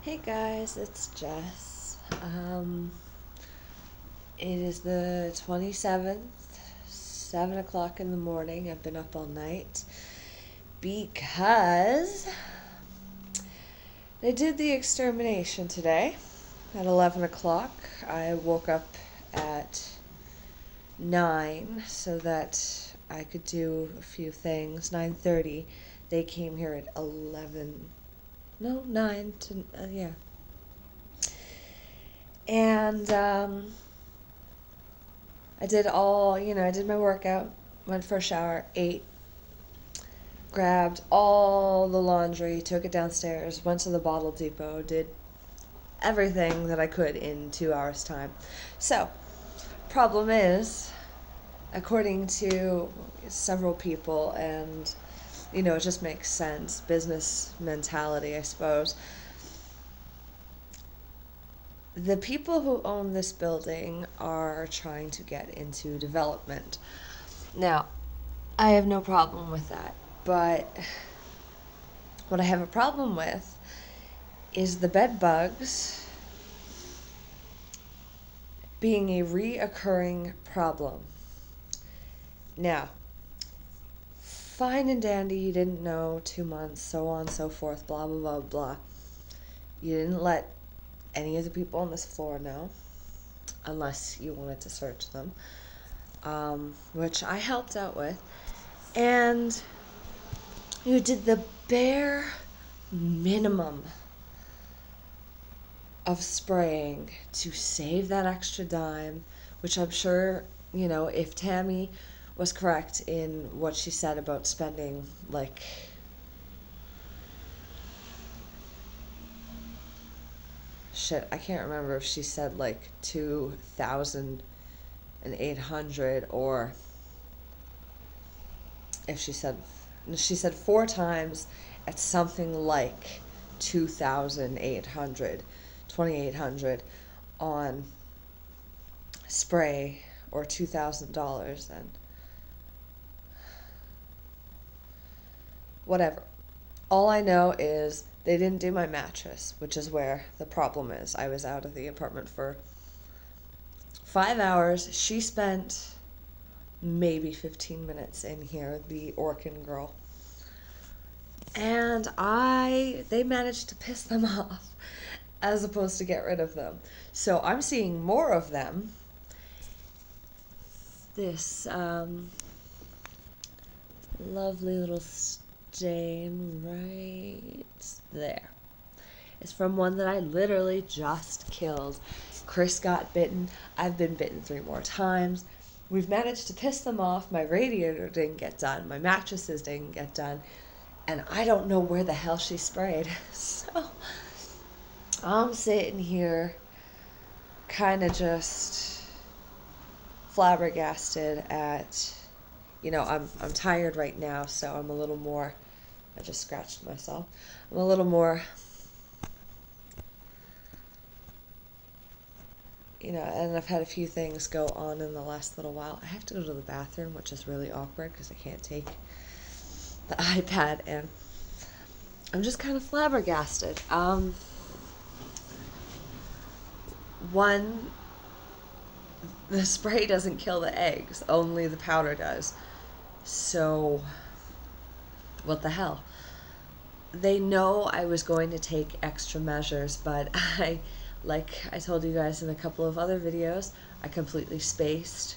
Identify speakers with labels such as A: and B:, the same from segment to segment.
A: Hey guys, it's Jess. It is the 27th, 7 o'clock in the morning. I've been up all night because they did the extermination today at 11 o'clock. I woke up at 9 so that I could do a few things. 9:30. They came here at 11. No, 9 to, yeah. And I did I did my workout, went for a shower, ate, grabbed all the laundry, took it downstairs, went to the bottle depot, did everything that I could in 2 hours' time. So, problem is, according to several people, and it just makes sense, business mentality, I suppose. The people who own this building are trying to get into development. Now, I have no problem with that, but what I have a problem with is the bed bugs being a reoccurring problem. Now, fine and dandy, you didn't know 2 months, so on and so forth, blah, blah, blah, blah. You didn't let any of the people on this floor know, unless you wanted to search them, which I helped out with. And you did the bare minimum of spraying to save that extra dime, which I'm sure, if Tammy was correct in what she said about spending I can't remember if she said 2,800 or if she said 4 times at something like 2,800, 2,800 on spray, or $2,000, and whatever. All I know is they didn't do my mattress, which is where the problem is. I was out of the apartment for 5 hours. She spent maybe 15 minutes in here, the Orkin girl. And they managed to piss them off as opposed to get rid of them. So I'm seeing more of them. This lovely little stain right there is from one that I literally just killed. Chris got bitten. I've been bitten 3 more times. We've managed to piss them off. My radiator didn't get done. My mattresses didn't get done. And I don't know where the hell she sprayed. So I'm sitting here kind of just flabbergasted at, I'm tired right now, so I'm a little more, I just scratched myself. I'm a little more, and I've had a few things go on in the last little while. I have to go to the bathroom, which is really awkward because I can't take the iPad, and I'm just kind of flabbergasted. One, the spray doesn't kill the eggs, only the powder does. So, what the hell? They know I was going to take extra measures, but like I told you guys in a couple of other videos, I completely spaced.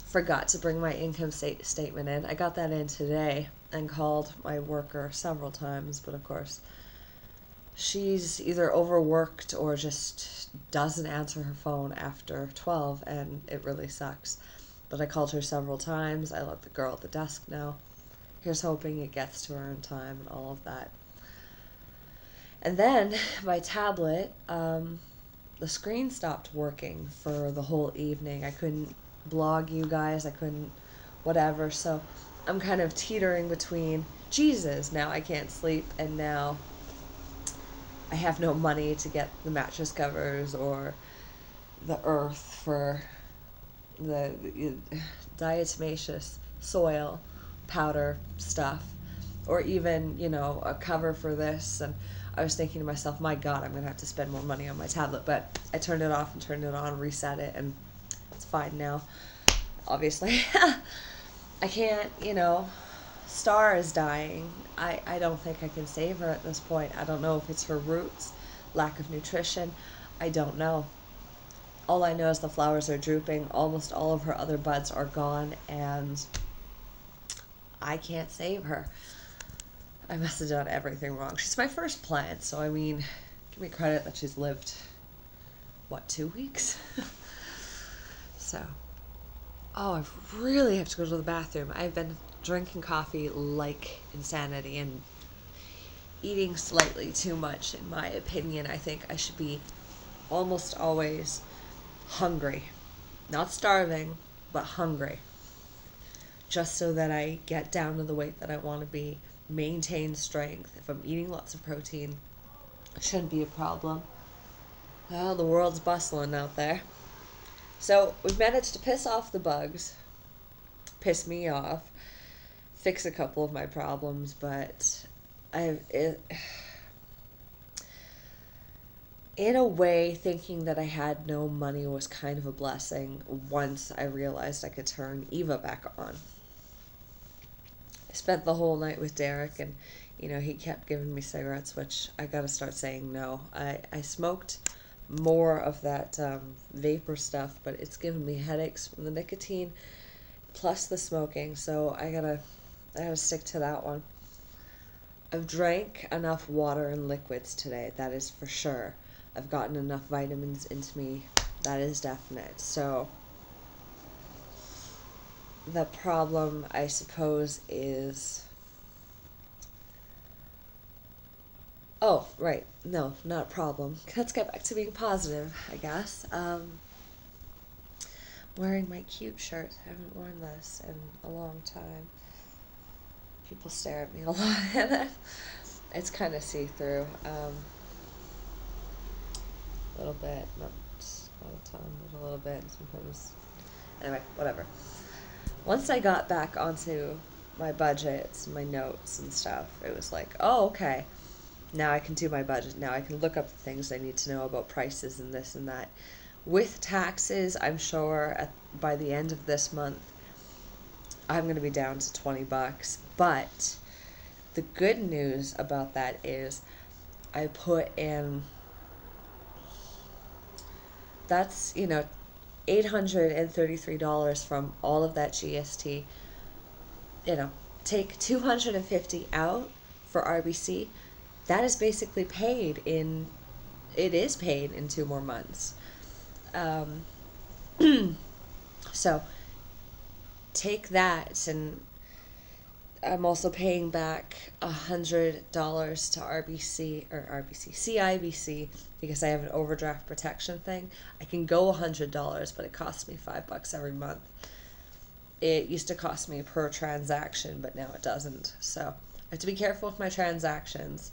A: Forgot to bring my income statement in. I got that in today and called my worker several times, but of course, she's either overworked or just doesn't answer her phone after 12, and it really sucks. But I called her several times. I let the girl at the desk know. Here's hoping it gets to her in time and all of that. And then my tablet, the screen stopped working for the whole evening. I couldn't blog you guys. I couldn't whatever. So I'm kind of teetering between, Jesus, now I can't sleep, and now I have no money to get the mattress covers or the earth for the diatomaceous soil powder stuff, or even, a cover for this. And I was thinking to myself, my God, I'm going to have to spend more money on my tablet. But I turned it off and turned it on, reset it, and it's fine now. Obviously. I can't, Star is dying. I don't think I can save her at this point. I don't know if it's her roots, lack of nutrition. I don't know. All I know is the flowers are drooping. Almost all of her other buds are gone, and I can't save her. I must have done everything wrong. She's my first plant, so I mean, give me credit that she's lived, 2 weeks? So, I really have to go to the bathroom. I've been drinking coffee like insanity and eating slightly too much, in my opinion. I think I should be almost always hungry. Not starving, but hungry. Just so that I get down to the weight that I want to be, maintain strength. If I'm eating lots of protein, it shouldn't be a problem. Well, the world's bustling out there. So we've managed to piss off the bugs, piss me off, fix a couple of my problems, but in a way, thinking that I had no money was kind of a blessing once I realized I could turn Eva back on. I spent the whole night with Derek, and he kept giving me cigarettes, which I gotta start saying no. I smoked more of that vapor stuff, but it's given me headaches from the nicotine plus the smoking, so I gotta stick to that one. I've drank enough water and liquids today, that is for sure. I've gotten enough vitamins into me, that is definite. So the problem, I suppose, is... Oh, right. No, not a problem. Let's get back to being positive, I guess. Wearing my cute shirt. I haven't worn this in a long time. People stare at me a lot in it. It's kind of see-through. A little bit. Not a ton, but a little bit. Sometimes. Anyway, whatever. Once I got back onto my budgets, my notes and stuff, it was like, oh, okay. Now I can do my budget. Now I can look up the things I need to know about prices and this and that. With taxes, I'm sure by the end of this month, I'm going to be down to $20. But the good news about that is I put in, that's, $833 from all of that GST. Take $250 out for RBC. That is basically paid in 2 more months. So take that, and I'm also paying back $100 to CIBC, because I have an overdraft protection thing. I can go $100, but it costs me $5 every month. It used to cost me per transaction, but now it doesn't. So I have to be careful with my transactions.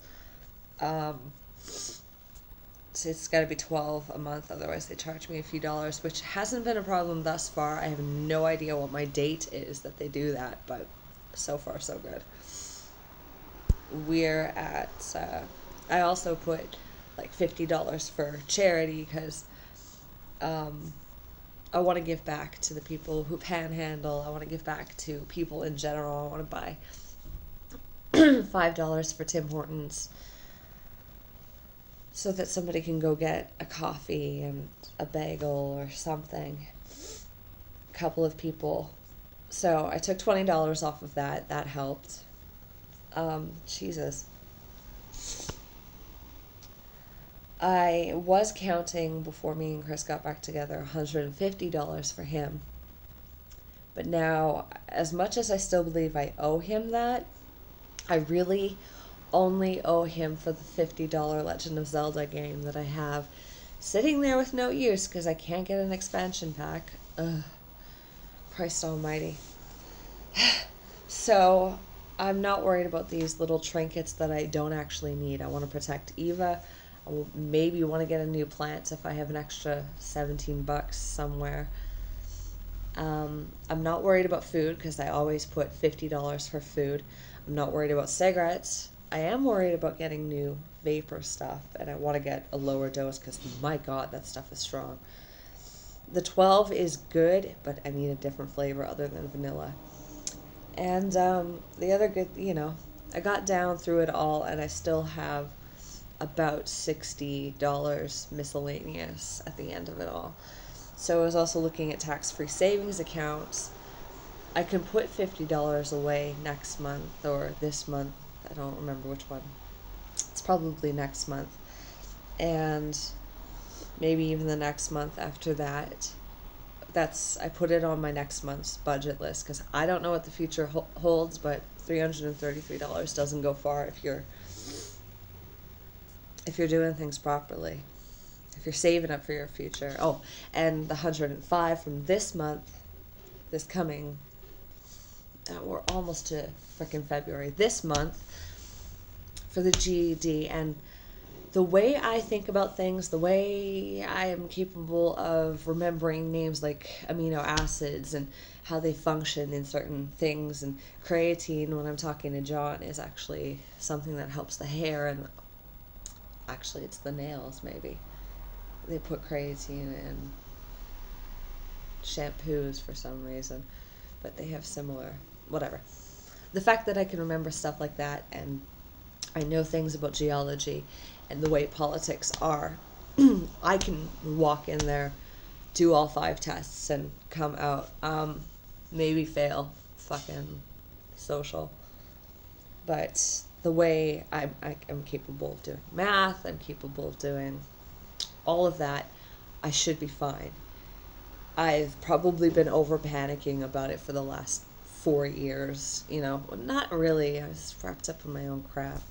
A: So it's got to be $12 a month, otherwise they charge me a few dollars, which hasn't been a problem thus far. I have no idea what my date is that they do that, but so far so good. We're at, I also put like $50 for charity, because I want to give back to the people who panhandle. I want to give back to people in general. I want to buy $5 for Tim Hortons, so that somebody can go get a coffee and a bagel or something. A couple of people. So I took $20 off of that. That helped. Jesus. I was counting, before me and Chris got back together, $150 for him. But now, as much as I still believe I owe him that, I really only owe him for the $50 Legend of Zelda game that I have sitting there with no use because I can't get an expansion pack. Ugh. Christ almighty. So I'm not worried about these little trinkets that I don't actually need. I want to protect Eva. I will maybe want to get a new plant if I have an extra $17 somewhere. I'm not worried about food because I always put $50 for food. I'm not worried about cigarettes I am worried about getting new vapor stuff, and I want to get a lower dose because, my God, that stuff is strong. The 12 is good, but I need a different flavor other than vanilla. And the other good, I got down through it all, and I still have about $60 miscellaneous at the end of it all. So I was also looking at tax-free savings accounts. I can put $50 away next month or this month. I don't remember which one. It's probably next month. And maybe even the next month after that. I put it on my next month's budget list because I don't know what the future holds, but $333 doesn't go far if you're doing things properly. If you're saving up for your future. Oh, and the 105 from this month, this coming, we're almost to frickin' February. This month for the GED, and the way I think about things, the way I am capable of remembering names like amino acids and how they function in certain things, and creatine when I'm talking to John is actually something that helps the hair, and actually it's the nails maybe. They put creatine in shampoos for some reason, but they have similar, whatever. The fact that I can remember stuff like that, and I know things about geology and the way politics are, I can walk in there, do all 5 tests, and come out, maybe fail fucking social. But the way I'm capable of doing math, I'm capable of doing all of that, I should be fine. I've probably been over panicking about it for the last 4 years, not really. I was wrapped up in my own crap.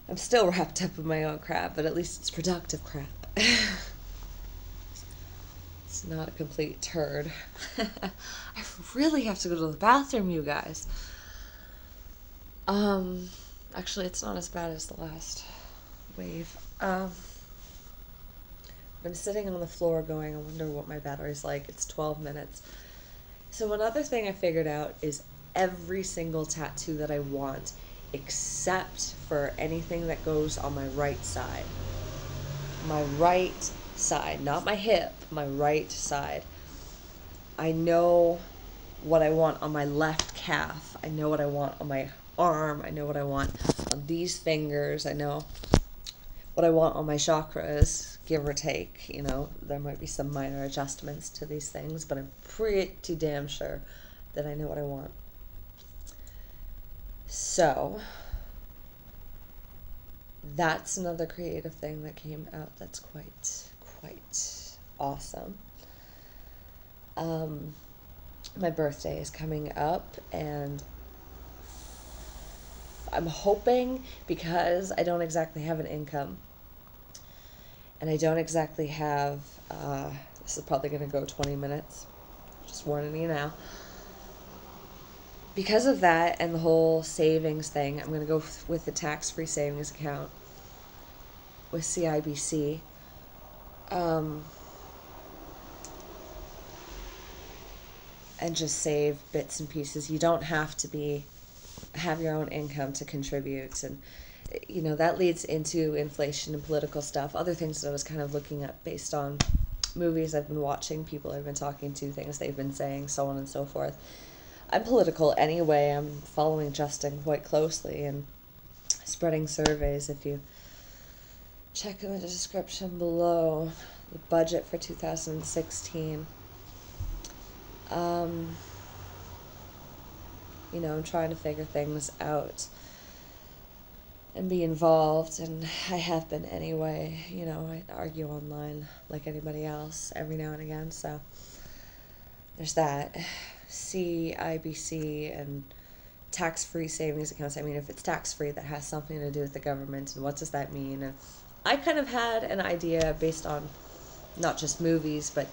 A: I'm still wrapped up in my own crap, but at least it's productive crap. It's not a complete turd. I really have to go to the bathroom, you guys. Actually, it's not as bad as the last wave. I'm sitting on the floor going, I wonder what my battery's like. It's 12 minutes. So another thing I figured out is every single tattoo that I want, except for anything that goes on my right side. My right side, not my hip, my right side. I know what I want on my left calf. I know what I want on my arm. I know what I want on these fingers. I know what I want on my chakras, give or take. There might be some minor adjustments to these things, but I'm pretty damn sure that I know what I want. So that's another creative thing that came out that's quite awesome. My birthday is coming up, and I'm hoping, because I don't exactly have an income, and I don't exactly have, this is probably going to go 20 minutes, just warning you now. Because of that and the whole savings thing, I'm going to go with the tax-free savings account with CIBC. And just save bits and pieces. You don't have to have your own income to contribute. And, that leads into inflation and political stuff. Other things that I was kind of looking at based on movies I've been watching, people I've been talking to, things they've been saying, so on and so forth. I'm political anyway. I'm following Justin quite closely and spreading surveys. If you check in the description below, the budget for 2016. I'm trying to figure things out and be involved, and I have been anyway. I argue online like anybody else every now and again, so there's that. CIBC and tax-free savings accounts. I mean, if it's tax-free, that has something to do with the government, and what does that mean? And I kind of had an idea based on not just movies, but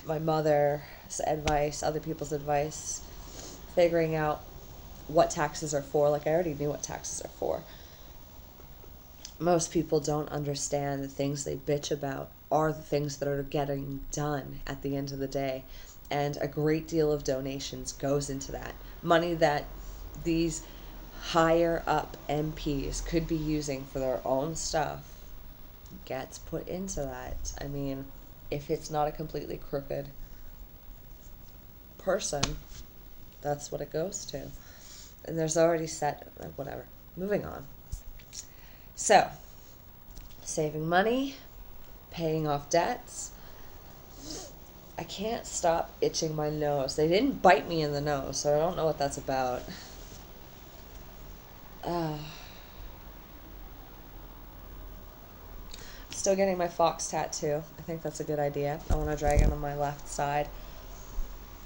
A: my mother's advice, other people's advice, figuring out what taxes are for. Like, I already knew what taxes are for. Most people don't understand the things they bitch about are the things that are getting done at the end of the day. And a great deal of donations goes into that. Money that these higher up MPs could be using for their own stuff gets put into that. I mean, if it's not a completely crooked person, that's what it goes to. And there's already set, whatever. Moving on. So, saving money, paying off debts. I can't stop itching my nose. They didn't bite me in the nose, so I don't know what that's about. Still getting my fox tattoo. I think that's a good idea. I want a dragon on my left side.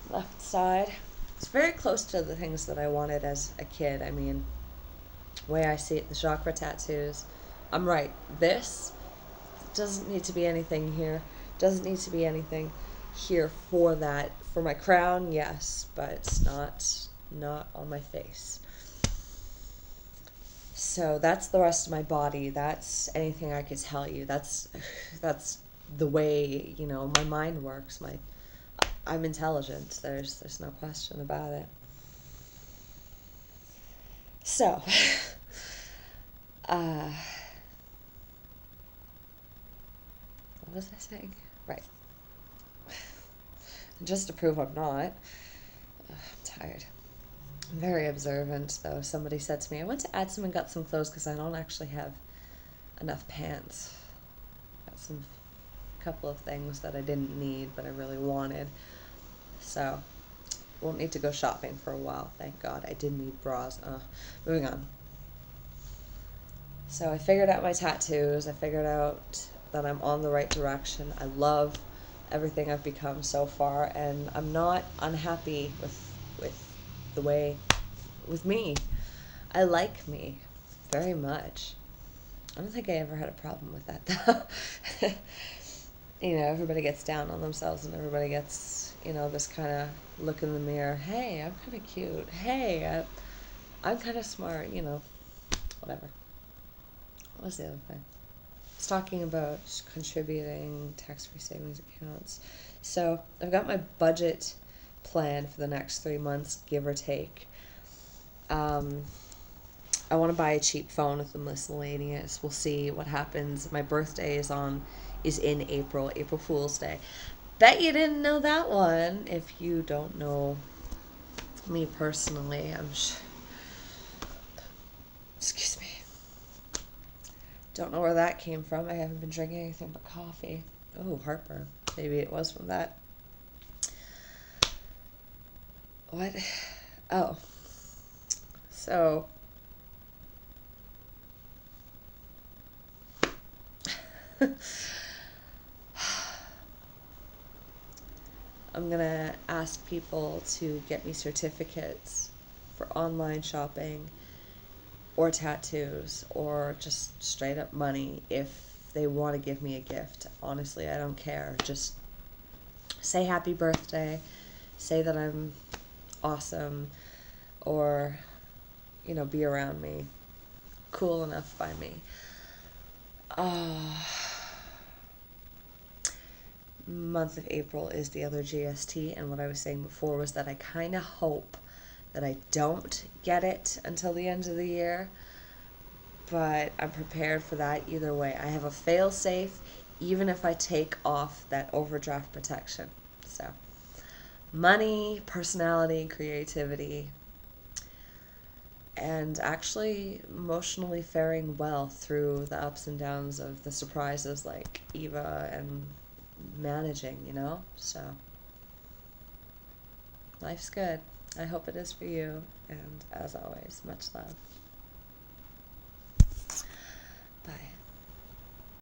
A: Left side. It's very close to the things that I wanted as a kid. I mean, the way I see it, the chakra tattoos. I'm right. This doesn't need to be anything here. Doesn't need to be anything here for that. For my crown, yes, but not on my face. So that's the rest of my body. That's anything I could tell you. That's the way, my mind works. I'm intelligent. There's no question about it. So, what was I saying? Right. Just to prove I'm not. I'm tired. I'm very observant, though. Somebody said to me, I went to Adsum and got some clothes because I don't actually have enough pants. Got a couple of things that I didn't need, but I really wanted. So, won't need to go shopping for a while, thank God. I did need bras. Moving on. So I figured out my tattoos. I figured out that I'm on the right direction. I love everything I've become so far, and I'm not unhappy with the way, with me. I like me very much. I don't think I ever had a problem with that, though. Everybody gets down on themselves, and everybody gets, this kind of look in the mirror. Hey, I'm kind of cute. Hey, I'm kind of smart, whatever. What was the other thing? I was talking about contributing tax-free savings accounts. So I've got my budget plan for the next 3 months, give or take. I want to buy a cheap phone with the miscellaneous. We'll see what happens. My birthday is in April Fool's Day. Bet you didn't know that one. If you don't know me personally, excuse me. Don't know where that came from. I haven't been drinking anything but coffee. Oh, heartburn. Maybe it was from that. What? Oh. So. I'm going to ask people to get me certificates for online shopping or tattoos or just straight up money if they want to give me a gift. Honestly, I don't care. Just say happy birthday, say that I'm awesome, or, be around me. Cool enough by me. Month of April is the other GST, and what I was saying before was that I kind of hope that I don't get it until the end of the year, but I'm prepared for that either way. I have a fail-safe even if I take off that overdraft protection. So, money, personality, creativity, and actually emotionally faring well through the ups and downs of the surprises like Eva and managing, So, life's good. I hope it is for you, and as always, much love.